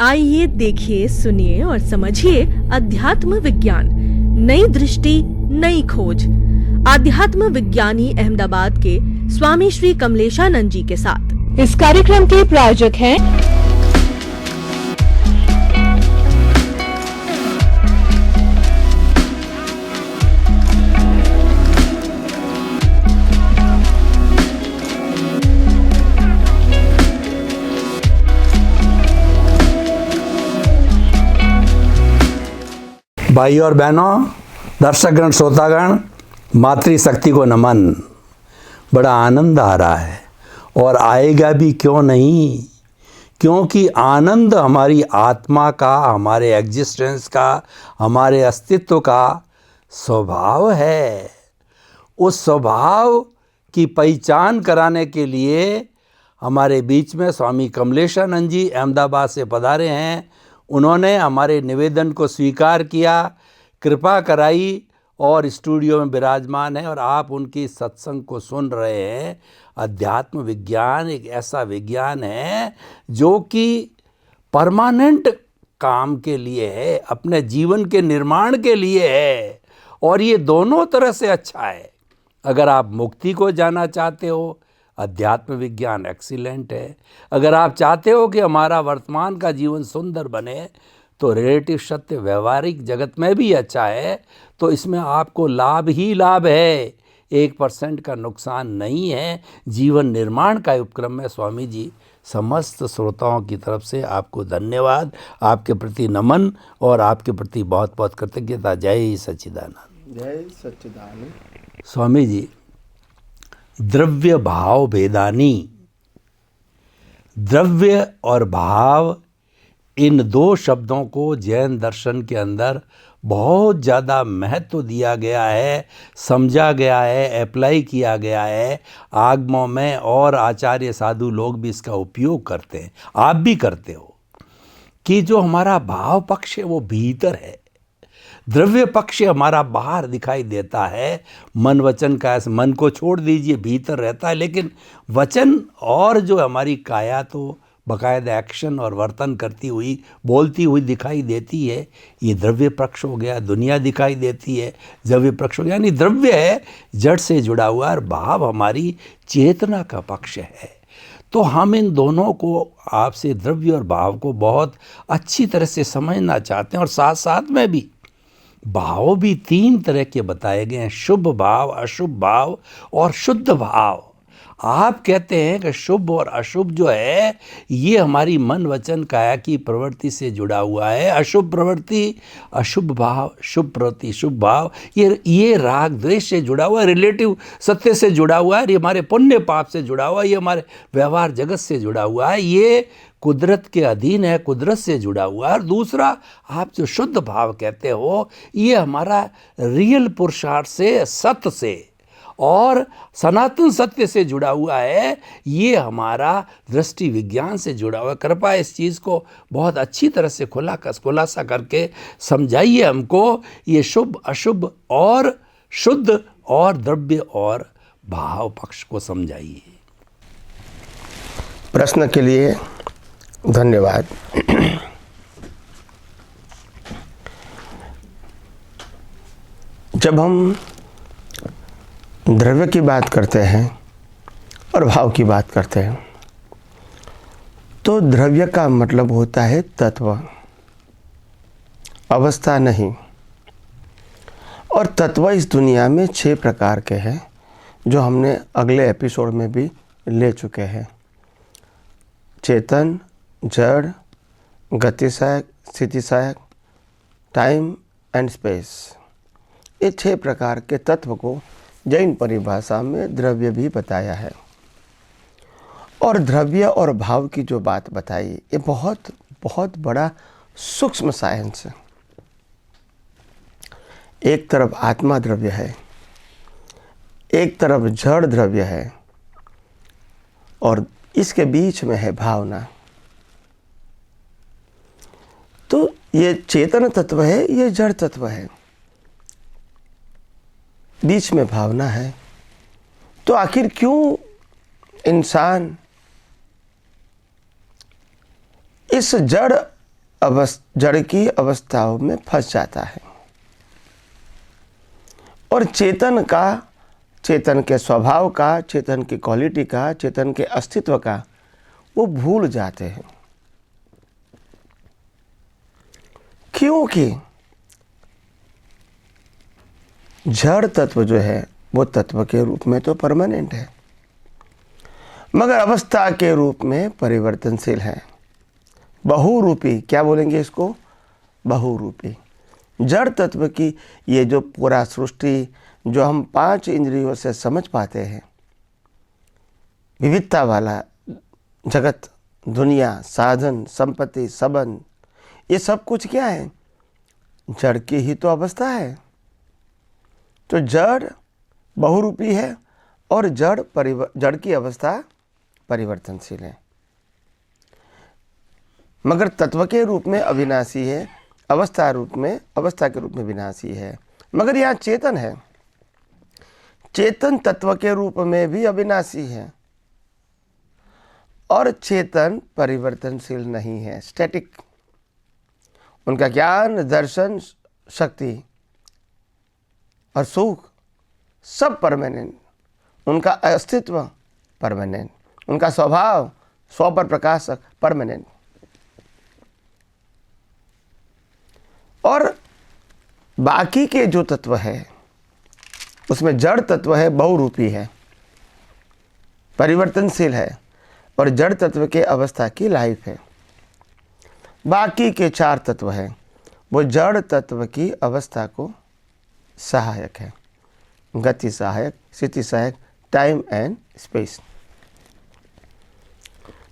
आइए देखिए, सुनिए और समझिए अध्यात्म विज्ञान, नई दृष्टि, नई खोज। आध्यात्म विज्ञानी अहमदाबाद के स्वामी श्री कमलेशानंद जी के साथ। इस कार्यक्रम के प्रायोजक हैं भाई और बहनों, दर्शकगण, श्रोतागण, मातृशक्ति को नमन। बड़ा आनंद आ रहा है और आएगा भी, क्यों नहीं? क्योंकि आनंद हमारी आत्मा का, हमारे एग्जिस्टेंस का, हमारे अस्तित्व का स्वभाव है। उस स्वभाव की पहचान कराने के लिए हमारे बीच में स्वामी कमलेशानंद जी अहमदाबाद से पधारे हैं। उन्होंने हमारे निवेदन को स्वीकार किया, कृपा कराई और स्टूडियो में विराजमान है और आप उनकी सत्संग को सुन रहे हैं। अध्यात्म विज्ञान एक ऐसा विज्ञान है जो कि परमानेंट काम के लिए है, अपने जीवन के निर्माण के लिए है और ये दोनों तरह से अच्छा है। अगर आप मुक्ति को जाना चाहते हो, अध्यात्म विज्ञान एक्सीलेंट है। अगर आप चाहते हो कि हमारा वर्तमान का जीवन सुंदर बने, तो रिलेटिव सत्य व्यवहारिक जगत में भी अच्छा है। तो इसमें आपको लाभ ही लाभ है, 1% का नुकसान नहीं है। जीवन निर्माण का उपक्रम में स्वामी जी, समस्त श्रोताओं की तरफ से आपको धन्यवाद, आपके प्रति नमन और आपके प्रति बहुत बहुत कृतज्ञता। जय सच्चिदानंद। जय सच्चिदानंद। स्वामी जी, द्रव्य भाव भेदानी, द्रव्य और भाव, इन दो शब्दों को जैन दर्शन के अंदर बहुत ज़्यादा महत्व दिया गया है, समझा गया है, अप्लाई किया गया है आगमों में, और आचार्य साधु लोग भी इसका उपयोग करते हैं। आप भी करते हो कि जो हमारा भाव पक्ष है वो भीतर है, द्रव्य पक्ष हमारा बाहर दिखाई देता है। मन वचन का, मन को छोड़ दीजिए, भीतर रहता है, लेकिन वचन और जो हमारी काया तो बाकायदा एक्शन और वर्तन करती हुई, बोलती हुई दिखाई देती है। ये द्रव्य पक्ष हो गया। दुनिया दिखाई देती है, द्रव्य पक्ष हो गया। यानी द्रव्य है जड़ से जुड़ा हुआ और भाव हमारी चेतना का पक्ष है। तो हम इन दोनों को, आपसे द्रव्य और भाव को बहुत अच्छी तरह से समझना चाहते हैं। और साथ साथ में भी भाव भी 3 तरह के बताए गए हैं, शुभ भाव, अशुभ भाव और शुद्ध भाव। आप कहते हैं कि शुभ और अशुभ जो है ये हमारी मन वचन काया की प्रवृत्ति से जुड़ा हुआ है। अशुभ प्रवृत्ति अशुभ भाव, शुभ प्रवृत्ति शुभ भाव, ये राग द्वेष से जुड़ा हुआ है, रिलेटिव सत्य से जुड़ा हुआ है, ये हमारे पुण्य पाप से जुड़ा हुआ है, ये हमारे व्यवहार जगत से जुड़ा हुआ है, ये कुदरत के अधीन है, कुदरत से जुड़ा हुआ है। और दूसरा, आप जो शुद्ध भाव कहते हो, ये हमारा रियल पुरुषार्थ से, सत्य से और सनातन सत्य से जुड़ा हुआ है। ये हमारा दृष्टि विज्ञान से जुड़ा हुआ है। कृपया इस चीज़ को बहुत अच्छी तरह से खुलासा करके समझाइए हमको। ये शुभ अशुभ और शुद्ध और द्रव्य और भाव पक्ष को समझाइए। प्रश्न के लिए धन्यवाद। जब हम द्रव्य की बात करते हैं और भाव की बात करते हैं, तो द्रव्य का मतलब होता है तत्व, अवस्था नहीं। और तत्व इस दुनिया में 6 प्रकार के हैं, जो हमने अगले एपिसोड में भी ले चुके हैं। चेतन, जड़, गतिसहायक, स्थितिसहायक, टाइम एंड स्पेस। ये 6 प्रकार के तत्व को जैन परिभाषा में द्रव्य भी बताया है। और द्रव्य और भाव की जो बात बताई, ये बहुत बहुत बड़ा सूक्ष्म साइंस है। एक तरफ आत्मा द्रव्य है, एक तरफ जड़ द्रव्य है, और इसके बीच में है भावना। तो ये चेतन तत्व है, ये जड़ तत्व है, बीच में भावना है। तो आखिर क्यों इंसान इस जड़ जड़ की अवस्थाओं में फंस जाता है और चेतन के स्वभाव का, चेतन की क्वालिटी का, चेतन के अस्तित्व का वो भूल जाते हैं। क्योंकि जड़ तत्व जो है वो तत्व के रूप में तो परमानेंट है, मगर अवस्था के रूप में परिवर्तनशील है, बहुरूपी। क्या बोलेंगे इसको? बहुरूपी। जड़ तत्व की ये जो पूरा सृष्टि जो हम 5 इंद्रियों से समझ पाते हैं, विविधता वाला जगत, दुनिया, साधन, संपत्ति, संबंध, ये सब कुछ क्या है? जड़ की ही तो अवस्था है। तो जड़ बहुरूपी है और जड़ की अवस्था परिवर्तनशील है, मगर तत्व के रूप में अविनाशी है, अवस्था के रूप में विनाशी है। मगर यहाँ चेतन है, चेतन तत्व के रूप में भी अविनाशी है और चेतन परिवर्तनशील नहीं है, स्टैटिक। उनका ज्ञान, दर्शन, शक्ति और सुख सब परमानेंट, उनका अस्तित्व परमानेंट, उनका स्वभाव स्व पर प्रकाशक परमानेंट। और बाकी के जो तत्व है उसमें जड़ तत्व है, बहुरूपी है, परिवर्तनशील है और जड़ तत्व के अवस्था की लाइफ है। बाकी के 4 तत्व हैं वो जड़ तत्व की अवस्था को सहायक है, गति सहायक, स्थिति सहायक, टाइम एंड स्पेस।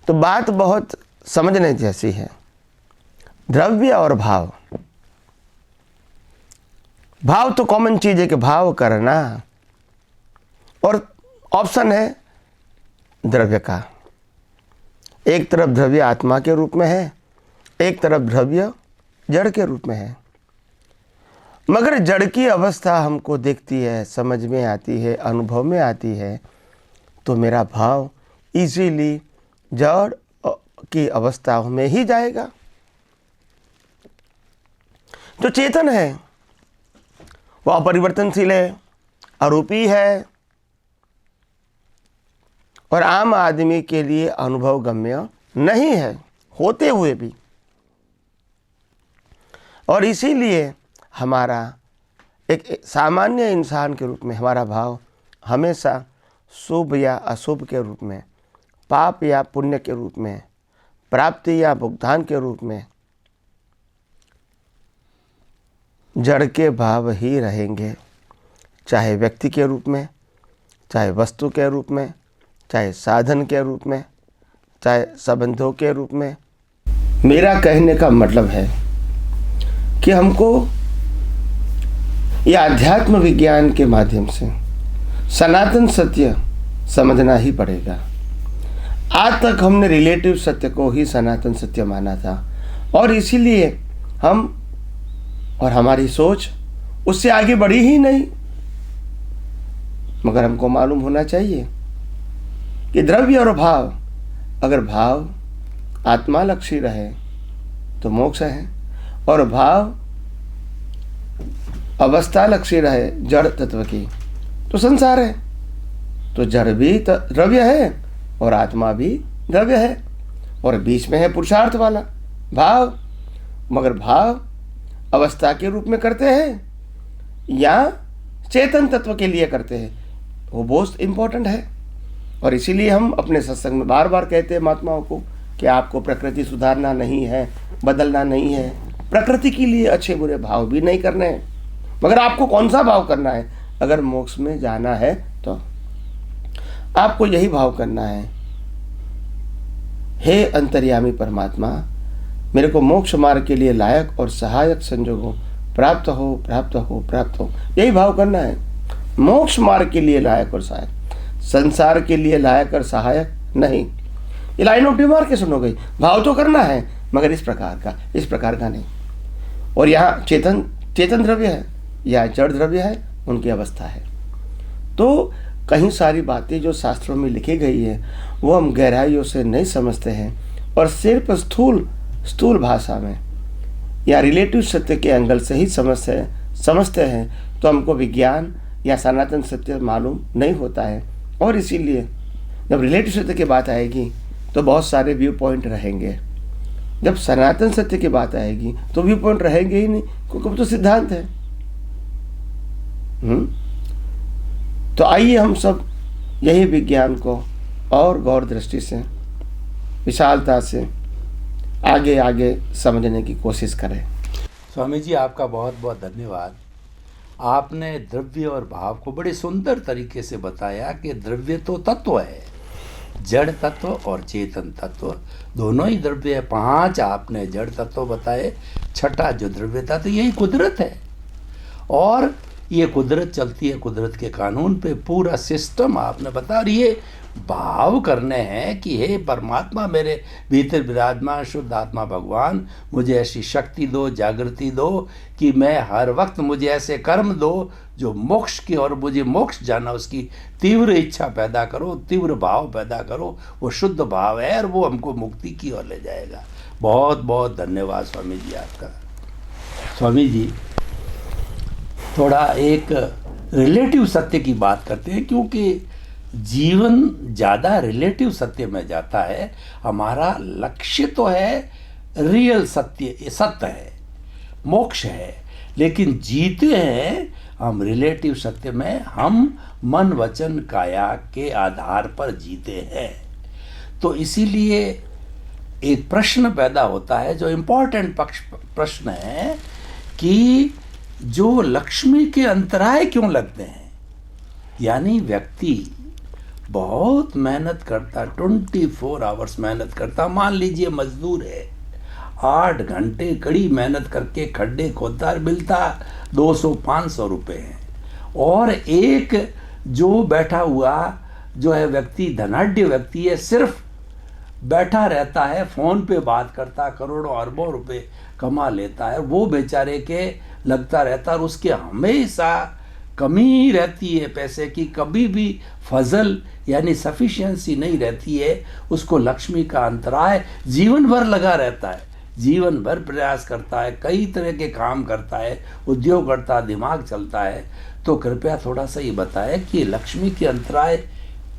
तो बात बहुत समझने जैसी है। द्रव्य और भाव, भाव तो कॉमन चीज है कि भाव करना, और ऑप्शन है द्रव्य का। एक तरफ द्रव्य आत्मा के रूप में है, एक तरफ द्रव्य जड़ के रूप में है। मगर जड़ की अवस्था हमको दिखती है, समझ में आती है, अनुभव में आती है, तो मेरा भाव इजीली जड़ की अवस्था में ही जाएगा। जो चेतन है वह अपरिवर्तनशील है, अरूपी है और आम आदमी के लिए अनुभव गम्य नहीं है होते हुए भी। और इसीलिए हमारा एक सामान्य इंसान के रूप में हमारा भाव हमेशा शुभ या अशुभ के रूप में, पाप या पुण्य के रूप में, प्राप्ति या भुगतान के रूप में जड़ के भाव ही रहेंगे, चाहे व्यक्ति के रूप में, चाहे वस्तु के रूप में, चाहे साधन के रूप में, चाहे संबंधों के रूप में। मेरा कहने का मतलब है कि हमको यह अध्यात्म विज्ञान के माध्यम से सनातन सत्य समझना ही पड़ेगा। आज तक हमने रिलेटिव सत्य को ही सनातन सत्य माना था और इसीलिए हम और हमारी सोच उससे आगे बढ़ी ही नहीं। मगर हमको मालूम होना चाहिए कि द्रव्य और भाव, अगर भाव आत्मा लक्षी रहे तो मोक्ष है और भाव अवस्था लक्षी रहे जड़ तत्व की तो संसार है। तो जड़ भी द्रव्य है और आत्मा भी द्रव्य है और बीच में है पुरुषार्थ वाला भाव। मगर भाव अवस्था के रूप में करते हैं या चेतन तत्व के लिए करते हैं, वो बहुत इंपॉर्टेंट है। और इसीलिए हम अपने सत्संग में बार बार कहते हैं महात्माओं को कि आपको प्रकृति सुधारना नहीं है, बदलना नहीं है, प्रकृति के लिए अच्छे बुरे भाव भी नहीं करने हैं। मगर आपको कौन सा भाव करना है? अगर मोक्ष में जाना है तो आपको यही भाव करना है, हे अंतर्यामी परमात्मा, मेरे को मोक्ष मार्ग के लिए लायक और सहायक संजोगों प्राप्त हो, प्राप्त हो, प्राप्त हो। यही भाव करना है। मोक्ष मार्ग के लिए लायक और सहायक, संसार के लिए लायक और सहायक नहीं। ये लाइन ऑफ डिमार्केशन हो गई। भाव तो करना है मगर इस प्रकार का नहीं। और यहाँ चेतन द्रव्य है या जड़ द्रव्य है, उनकी अवस्था है। तो कहीं सारी बातें जो शास्त्रों में लिखी गई है वो हम गहराइयों से नहीं समझते हैं और सिर्फ स्थूल भाषा में या रिलेटिव सत्य के एंगल से ही समझते हैं तो हमको विज्ञान या सनातन सत्य मालूम नहीं होता है। और इसीलिए जब रिलेटिव सत्य की बात आएगी तो बहुत सारे व्यू पॉइंट रहेंगे, जब सनातन सत्य की बात आएगी तो व्यू पॉइंट रहेंगे ही नहीं, क्योंकि वो तो सिद्धांत है। तो आइए हम सब यही विज्ञान को और गौर दृष्टि से, विशालता से आगे आगे समझने की कोशिश करें। स्वामी जी, आपका बहुत बहुत धन्यवाद। आपने द्रव्य और भाव को बड़े सुंदर तरीके से बताया कि द्रव्य तो तत्व है, जड़ तत्व और चेतन तत्व दोनों ही द्रव्य है। 5 आपने जड़ तत्व बताए, 6ठा जो द्रव्य तत्व यही कुदरत है। और ये कुदरत चलती है कुदरत के कानून पे, पूरा सिस्टम आपने बताया। और ये भाव करने हैं कि हे परमात्मा, मेरे भीतर विराजमान शुद्ध आत्मा भगवान, मुझे ऐसी शक्ति दो, जागृति दो कि मैं हर वक्त, मुझे ऐसे कर्म दो जो मोक्ष की, और मुझे मोक्ष जाना उसकी तीव्र इच्छा पैदा करो, तीव्र भाव पैदा करो। वो शुद्ध भाव है और वो हमको मुक्ति की ओर ले जाएगा। बहुत बहुत धन्यवाद स्वामी जी आपका। स्वामी जी, थोड़ा एक रिलेटिव सत्य की बात करते हैं, क्योंकि जीवन ज़्यादा रिलेटिव सत्य में जाता है। हमारा लक्ष्य तो है रियल सत्य, सत्य है, मोक्ष है, लेकिन जीते हैं हम रिलेटिव सत्य में। हम मन वचन काया के आधार पर जीते हैं। तो इसीलिए एक प्रश्न पैदा होता है जो इम्पोर्टेंट प्रश्न है कि जो लक्ष्मी के अंतराय क्यों लगते हैं। यानी व्यक्ति बहुत मेहनत करता, 24 आवर्स मेहनत करता। मान लीजिए मजदूर है, 8 घंटे कड़ी मेहनत करके खड्डे खोदता, मिलता 200-500 रुपये हैं। और एक जो बैठा हुआ जो है व्यक्ति, धनाढ्य व्यक्ति है, सिर्फ बैठा रहता है, फ़ोन पे बात करता, करोड़ों अरबों रुपए कमा लेता है। वो बेचारे के लगता रहता, और उसके हमेशा कमी रहती है पैसे की, कभी भी फजल यानी सफिशिएंसी नहीं रहती है। उसको लक्ष्मी का अंतराय जीवन भर लगा रहता है, जीवन भर प्रयास करता है, कई तरह के काम करता है, उद्योग करता है, दिमाग चलता है। तो कृपया थोड़ा सा ये बताएं कि लक्ष्मी के अंतराय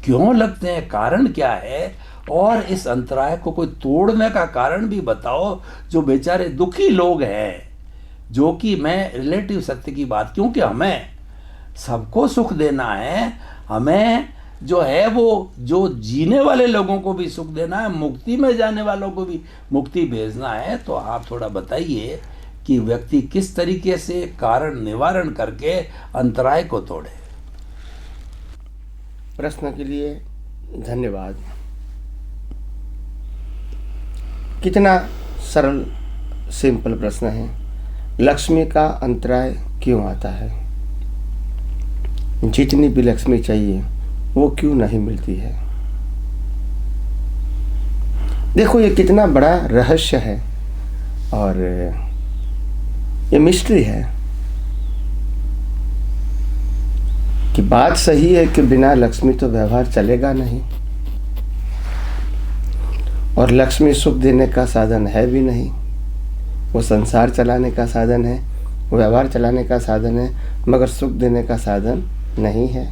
क्यों लगते हैं, कारण क्या है, और इस अंतराय को कोई तोड़ने का कारण भी बताओ। जो बेचारे दुखी लोग हैं, जो कि मैं रिलेटिव सत्य की बात, क्योंकि हमें सबको सुख देना है, हमें जो है वो जो जीने वाले लोगों को भी सुख देना है, मुक्ति में जाने वालों को भी मुक्ति भेजना है। तो आप थोड़ा बताइए कि व्यक्ति किस तरीके से कारण निवारण करके अंतराय को तोड़े। प्रश्न के लिए धन्यवाद। कितना सरल सिंपल प्रश्न है। लक्ष्मी का अंतराय क्यों आता है? जितनी भी लक्ष्मी चाहिए वो क्यों नहीं मिलती है? देखो, ये कितना बड़ा रहस्य है और ये मिस्ट्री है कि बात सही है कि बिना लक्ष्मी तो व्यवहार चलेगा नहीं, और लक्ष्मी सुख देने का साधन है भी नहीं। वो संसार चलाने का साधन है, वो व्यवहार चलाने का साधन है, मगर सुख देने का साधन नहीं है।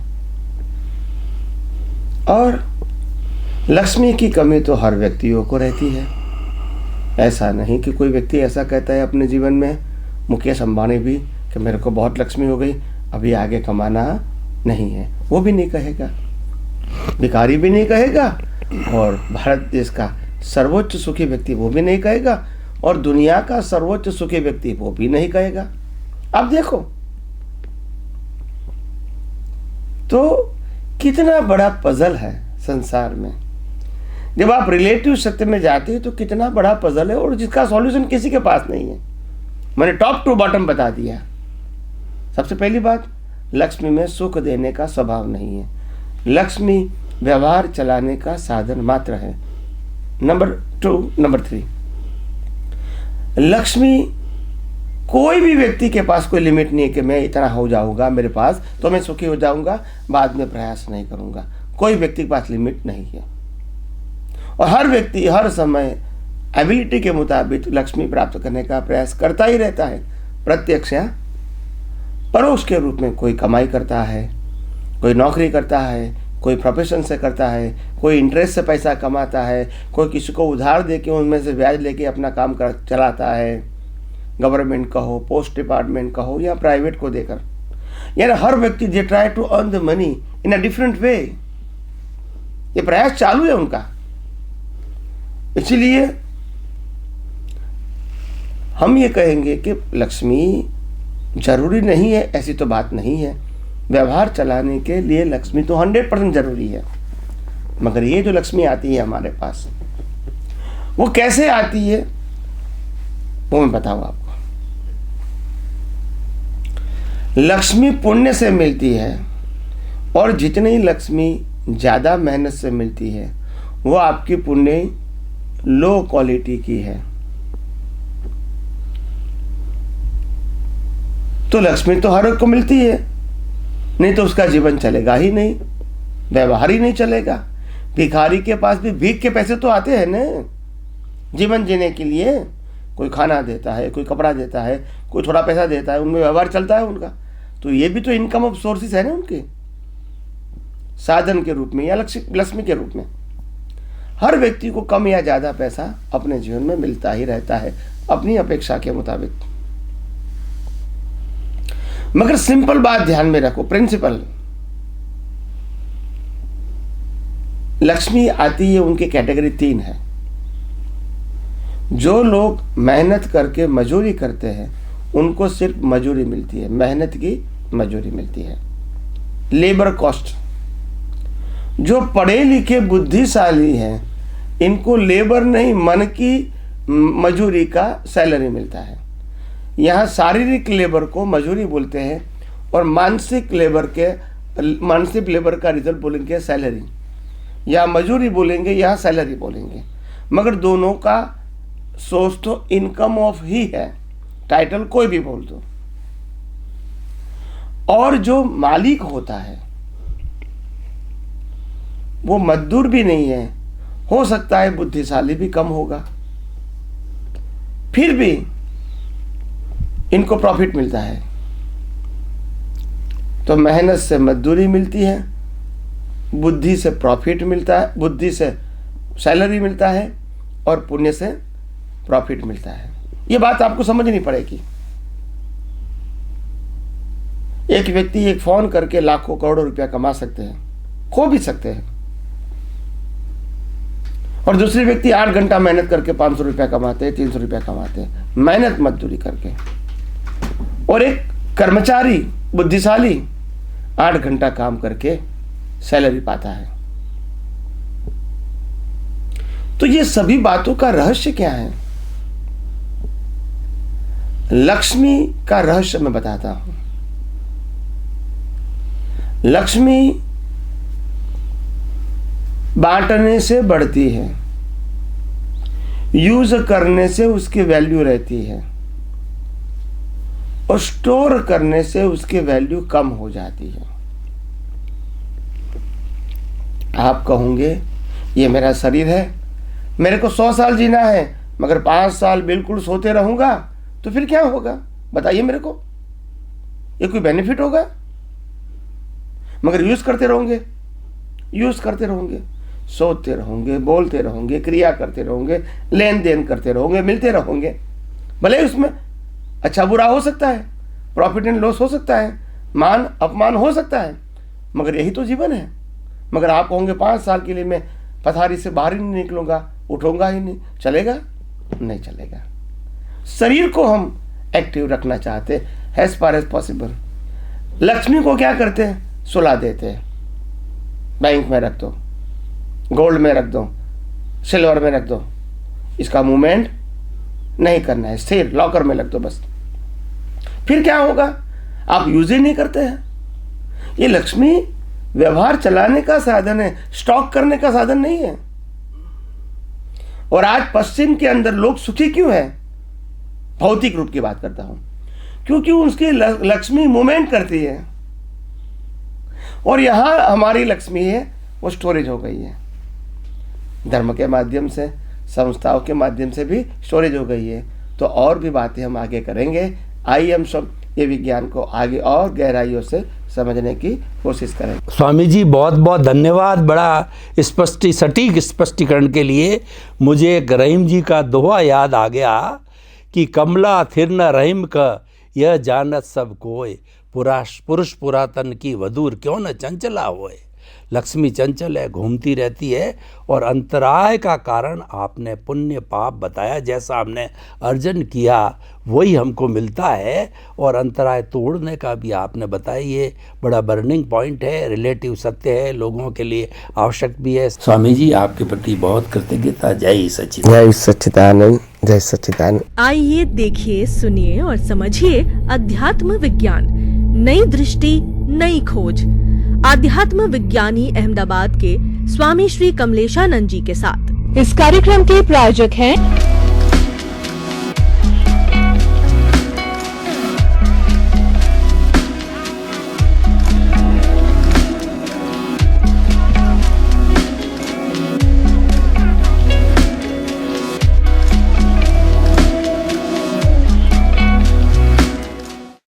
और लक्ष्मी की कमी तो हर व्यक्तियों को रहती है। ऐसा नहीं कि कोई व्यक्ति ऐसा कहता है अपने जीवन में, मुकेश अंबानी भी, कि मेरे को बहुत लक्ष्मी हो गई, अभी आगे कमाना नहीं है। वो भी नहीं कहेगा, भिखारी भी नहीं कहेगा, और भारत देश का सर्वोच्च सुखी व्यक्ति वो भी नहीं कहेगा, और दुनिया का सर्वोच्च सुखी व्यक्ति वो भी नहीं कहेगा। अब देखो तो कितना बड़ा पजल है संसार में। जब आप रिलेटिव सत्य में जाते हैं तो कितना बड़ा पजल है, और जिसका सॉल्यूशन किसी के पास नहीं है। मैंने टॉप टू बॉटम बता दिया। सबसे पहली बात, लक्ष्मी में सुख देने का स्वभाव नहीं है। लक्ष्मी व्यवहार चलाने का साधन मात्र है। नंबर 3, लक्ष्मी, कोई भी व्यक्ति के पास कोई लिमिट नहीं है कि मैं इतना हो जाऊंगा मेरे पास तो मैं सुखी हो जाऊंगा, बाद में प्रयास नहीं करूंगा। कोई व्यक्ति के पास लिमिट नहीं है, और हर व्यक्ति हर समय एबिलिटी के मुताबिक लक्ष्मी प्राप्त करने का प्रयास करता ही रहता है, प्रत्यक्ष या परोक्ष के रूप में। कोई कमाई करता है, कोई नौकरी करता है, कोई प्रोफेशन से करता है, कोई इंटरेस्ट से पैसा कमाता है, कोई किसी को उधार दे के उनमें से ब्याज लेके अपना काम चलाता है, गवर्नमेंट का हो, पोस्ट डिपार्टमेंट का हो या प्राइवेट को देकर। यानी हर व्यक्ति they try to earn the money in a different way. ये प्रयास चालू है उनका। इसलिए हम ये कहेंगे कि लक्ष्मी जरूरी नहीं है, ऐसी तो बात नहीं है। व्यवहार चलाने के लिए लक्ष्मी तो 100% जरूरी है। मगर ये जो लक्ष्मी आती है हमारे पास, वो कैसे आती है वो मैं बताऊं आपको। लक्ष्मी पुण्य से मिलती है, और जितनी लक्ष्मी ज़्यादा मेहनत से मिलती है वो आपकी पुण्य लो क्वालिटी की है। तो लक्ष्मी तो हर एक को मिलती है, नहीं तो उसका जीवन चलेगा ही नहीं, व्यवहार ही नहीं चलेगा। भिखारी के पास भी भीख के पैसे तो आते हैं ना जीवन जीने के लिए। कोई खाना देता है, कोई कपड़ा देता है, कोई थोड़ा पैसा देता है, उनमें व्यवहार चलता है उनका। तो ये भी तो इनकम ऑफ सोर्सेस है ना उनके, साधन के रूप में या लक्ष्मी के रूप में। हर व्यक्ति को कम या ज़्यादा पैसा अपने जीवन में मिलता ही रहता है अपनी अपेक्षा के मुताबिक। मगर सिंपल बात ध्यान में रखो, प्रिंसिपल। लक्ष्मी आती है, उनकी कैटेगरी 3 है। जो लोग मेहनत करके मजूरी करते हैं उनको सिर्फ मजूरी मिलती है, मेहनत की मजूरी मिलती है, लेबर कॉस्ट। जो पढ़े लिखे बुद्धिशाली हैं इनको लेबर नहीं, मन की मजूरी का सैलरी मिलता है। यहाँ शारीरिक लेबर को मजूरी बोलते हैं और मानसिक लेबर का रिजल्ट बोलेंगे सैलरी, या मजूरी बोलेंगे या सैलरी बोलेंगे। मगर दोनों का सोर्स तो इनकम ऑफ ही है, टाइटल कोई भी बोल दो। और जो मालिक होता है वो मजदूर भी नहीं है, हो सकता है बुद्धिशाली भी कम होगा, फिर भी इनको प्रॉफिट मिलता है। तो मेहनत से मजदूरी मिलती है, बुद्धि से प्रॉफिट मिलता है, बुद्धि से सैलरी मिलता है, और पुण्य से प्रॉफिट मिलता है। ये बात आपको समझनी पड़ेगी। एक व्यक्ति एक फोन करके लाखों करोड़ों रुपया कमा सकते हैं, खो भी सकते हैं, और दूसरे व्यक्ति 8 घंटा मेहनत करके 500 रुपया कमाते हैं, 300 रुपया कमाते हैं, मेहनत मजदूरी करके। और एक कर्मचारी बुद्धिशाली 8 घंटा काम करके सैलरी पाता है। तो ये सभी बातों का रहस्य क्या है? लक्ष्मी का रहस्य मैं बताता हूं। लक्ष्मी बांटने से बढ़ती है, यूज करने से उसकी वैल्यू रहती है, और स्टोर करने से उसकी वैल्यू कम हो जाती है। आप कहोगे ये मेरा शरीर है, मेरे को 100 साल जीना है, मगर 5 साल बिल्कुल सोते रहूंगा तो फिर क्या होगा? बताइए मेरे को, ये कोई बेनिफिट होगा? मगर यूज करते रहोगे, सोते रहोगे, बोलते रहोगे, क्रिया करते रहोगे, लेन देन करते रहोगे, मिलते रहोगे। भले उसमें अच्छा बुरा हो सकता है, प्रॉफिट एंड लॉस हो सकता है, मान अपमान हो सकता है, मगर यही तो जीवन है। मगर आप कहोगे 5 साल के लिए मैं पथारी से बाहर ही नहीं निकलूंगा, उठूंगा ही नहीं, चलेगा? नहीं चलेगा। शरीर को हम एक्टिव रखना चाहते हैं as far as possible. Lakshmi को क्या करते हैं? सुला देते हैं, बैंक में रख दो, गोल्ड में रख दो, सिल्वर में रख दो, इसका मूवमेंट नहीं करना है, स्थिर लॉकर में रख दो बस। फिर क्या होगा? आप यूज ही नहीं करते हैं। ये लक्ष्मी व्यवहार चलाने का साधन है, स्टॉक करने का साधन नहीं है। और आज पश्चिम के अंदर लोग सुखी क्यों है? भौतिक रूप की बात करता हूं, क्योंकि उसकी लक्ष्मी मूवमेंट करती है, और यहां हमारी लक्ष्मी है वो स्टोरेज हो गई है। धर्म के माध्यम से, संस्थाओं के माध्यम से भी स्टोरेज हो गई है। तो और भी बातें हम आगे करेंगे। आइए हम सब ये विज्ञान को आगे और गहराइयों से समझने की कोशिश करेंगे। स्वामी जी बहुत बहुत धन्यवाद, बड़ा सटीक स्पष्टीकरण के लिए। मुझे एक रहीम जी का दोहा याद आ गया कि कमला थिर न रहीम का यह जानत सब कोय, पुरुष पुरातन की वधूर क्यों न चंचला होए। लक्ष्मी चंचल है, घूमती रहती है, और अंतराय का कारण आपने पुण्य पाप बताया। जैसा हमने अर्जन किया वही हमको मिलता है, और अंतराय तोड़ने का भी आपने बताया। ये बड़ा बर्निंग पॉइंट है, रिलेटिव सत्य है, लोगों के लिए आवश्यक भी है। स्वामी जी आपके प्रति बहुत कृतज्ञता। जय सच्चिदानंद। जय सच्चिदानंद। जय सच्चिदानंद। आइए देखिए, सुनिए और समझिए अध्यात्म विज्ञान, नई दृष्टि नई खोज। आध्यात्म विज्ञानी अहमदाबाद के स्वामी श्री कमलेशानंद जी के साथ। इस कार्यक्रम के प्रायोजक हैं